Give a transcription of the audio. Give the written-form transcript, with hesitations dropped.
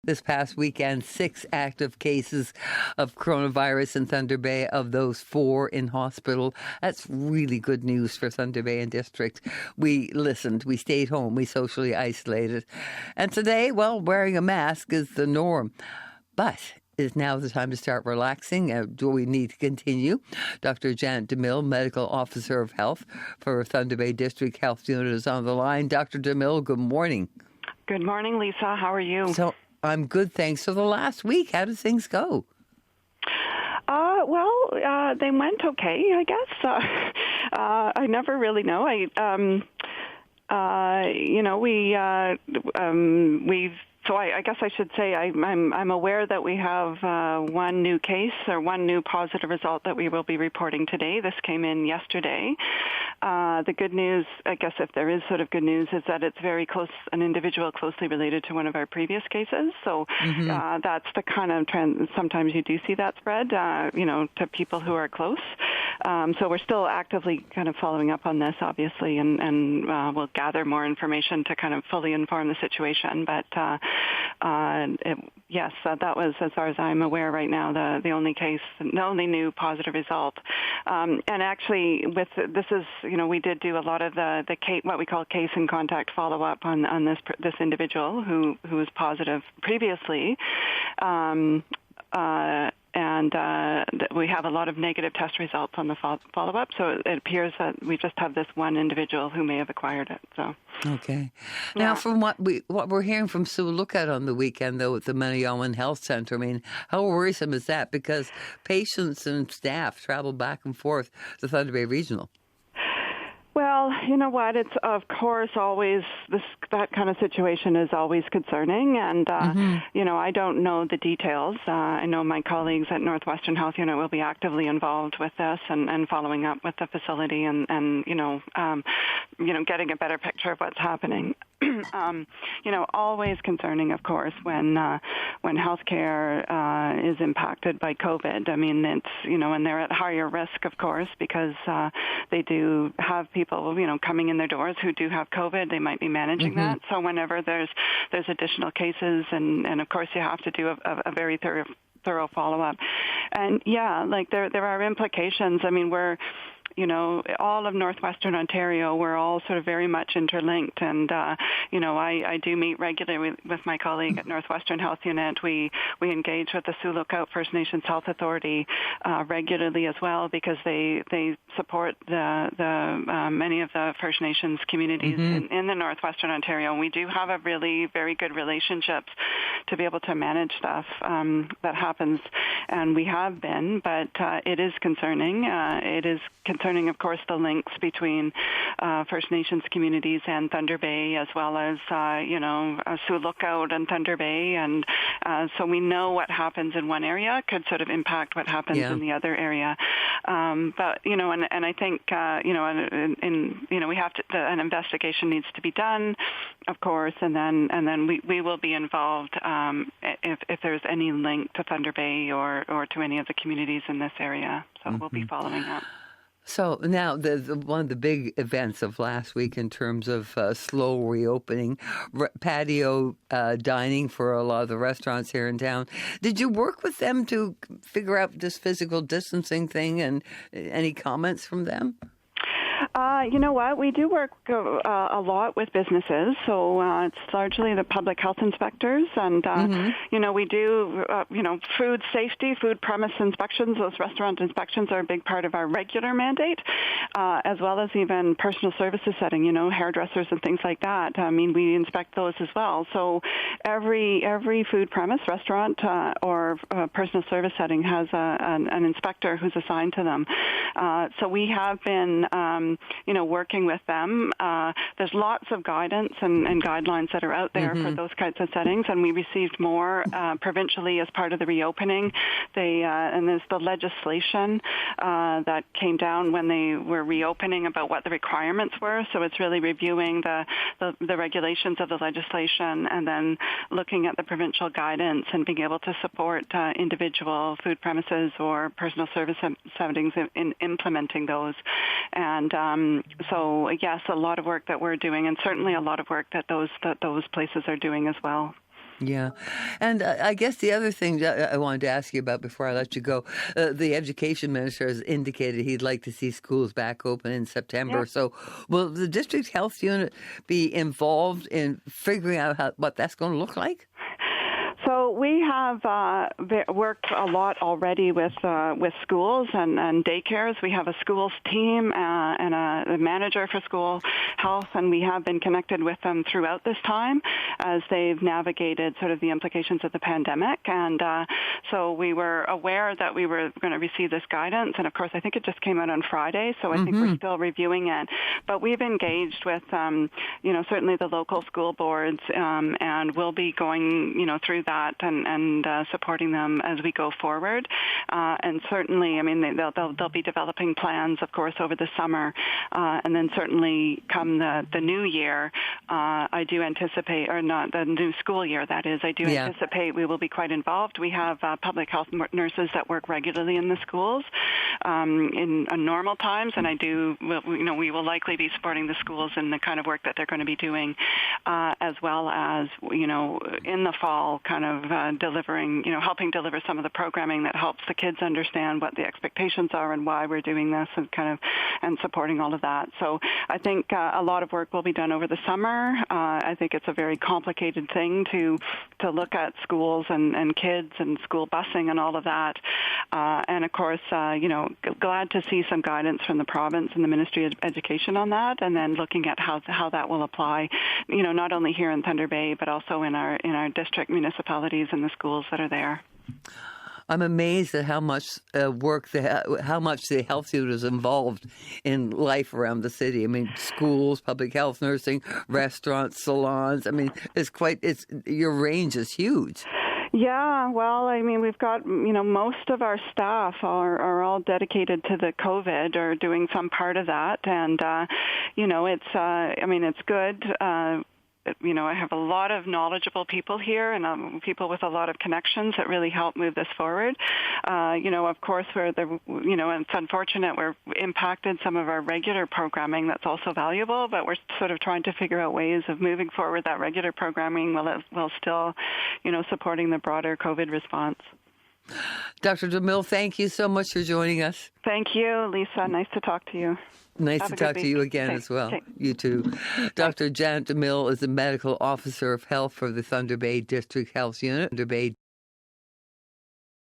This past weekend, 6 active cases of coronavirus in Thunder Bay. Of those, 4 in hospital. That's really good news for Thunder Bay and District. We listened, we stayed home, we socially isolated. And today, well, wearing a mask is the norm. But is now the time to start relaxing? Do we need to continue? Dr. Janet DeMille, Medical Officer of Health for Thunder Bay District Health Unit, is on the line. Dr. DeMille, good morning. Good morning, Lisa. How are you? I'm good, thanks. So the last week, how did things go? They went okay, I guess. I never really know. I guess I should say I'm aware that we have one new case or one new positive result that we will be reporting today. This came in yesterday. The good news, I guess if there is sort of good news, is that it's very close, an individual closely related to one of our previous cases. So that's the kind of trend. Sometimes you do see that spread, to people who are close. So we're still actively kind of following up on this, obviously, and we'll gather more information to kind of fully inform the situation. But yes, that was, as far as I'm aware right now, the only case, the only new positive result. And actually, with this is, we did do a lot of the case, what we call case and contact follow up on this individual who was positive previously. And we have a lot of negative test results on the follow-up, so it appears that we just have this one individual who may have acquired it. So, okay. Now, from what we're hearing from Sue Lookout on the weekend, though, at the Maniowan Health Centre, I mean, how worrisome is that? Because patients and staff travel back and forth to Thunder Bay Regional. Well, you know what? It's of course always that kind of situation is always concerning, and I don't know the details. I know my colleagues at Northwestern Health Unit will be actively involved with this and following up with the facility and getting a better picture of what's happening. Always concerning, of course, when healthcare is impacted by COVID. I mean, it's and they're at higher risk, of course, because they do have people coming in their doors who do have COVID. They might be managing that. So whenever there's additional cases, and of course you have to do a very thorough follow up. And there are implications. I mean, we're all of Northwestern Ontario, we're all sort of very much interlinked. And, I do meet regularly with my colleague at Northwestern Health Unit. We engage with the Sioux Lookout First Nations Health Authority regularly as well, because they support the many of the First Nations communities in the Northwestern Ontario. And we do have a really very good relationships to be able to manage stuff that happens. And we have been, but it is concerning. It is concerning, of course, the links between First Nations communities and Thunder Bay, as well as, Sioux Lookout and Thunder Bay. And so we know what happens in one area could sort of impact what happens in the other area. But, and I think, we have to, an investigation needs to be done, of course, and then we will be involved if there's any link to Thunder Bay or to any of the communities in this area. So we'll be following up. So now, one of the big events of last week in terms of slow reopening, patio dining for a lot of the restaurants here in town. Did you work with them to figure out this physical distancing thing, and any comments from them? You know what? We do work a lot with businesses, so it's largely the public health inspectors, and we do food safety, food premise inspections. Those restaurant inspections are a big part of our regular mandate, as well as even personal services setting. Hairdressers and things like that. I mean, we inspect those as well. So every food premise, restaurant, or personal service setting has an inspector who's assigned to them. So we have been working with them. There's lots of guidance and guidelines that are out there for those kinds of settings, and we received more provincially as part of the reopening. And there's the legislation that came down when they were reopening about what the requirements were. So it's really reviewing the regulations of the legislation and then looking at the provincial guidance and being able to support individual food premises or personal service settings in implementing those. And so, yes, a lot of work that we're doing, and certainly a lot of work that those places are doing as well. Yeah. And I guess the other thing that I wanted to ask you about before I let you go, the education minister has indicated he'd like to see schools back open in September. Yep. So will the district health unit be involved in figuring out what that's going to look like? So we have worked a lot already with schools and daycares. We have a schools team and a manager for school health, and we have been connected with them throughout this time as they've navigated sort of the implications of the pandemic. And so we were aware that we were going to receive this guidance, and of course I think it just came out on Friday, so I think we're still reviewing it. But we've engaged with certainly the local school boards, and we'll be going through that and supporting them as we go forward. And certainly, I mean, they'll be developing plans, of course, over the summer, and then certainly come the new year, I do anticipate, or not the new school year, that is, I do anticipate we will be quite involved. We have public health nurses that work regularly in the schools in normal times, and we will likely be supporting the schools in the kind of work that they're going to be doing, as well as in the fall, kind of delivering, helping deliver some of the programming that helps the kids understand what the expectations are and why we're doing this, and supporting all of that. So I think a lot of work will be done over the summer. I think it's a very complicated thing to look at schools and kids and school busing and all of that. And of course, glad to see some guidance from the province and the Ministry of Education on that, and then looking at how that will apply, not only here in Thunder Bay, but also in our district municipalities and the schools that are there. I'm amazed at how much work, how much the health unit is involved in life around the city. I mean, schools, public health nursing, restaurants, salons. I mean, your range is huge. Yeah, well, I mean, we've got, most of our staff are all dedicated to the COVID or doing some part of that. And, it's good. I have a lot of knowledgeable people here and people with a lot of connections that really help move this forward. Of course, it's unfortunate we're impacted some of our regular programming that's also valuable, but we're sort of trying to figure out ways of moving forward that regular programming while still, supporting the broader COVID response. Dr. DeMille, thank you so much for joining us. Thank you, Lisa. Nice to talk to you. Nice to talk to you again as well. You too. Dr. Janet DeMille is the Medical Officer of Health for the Thunder Bay District Health Unit. Thunder Bay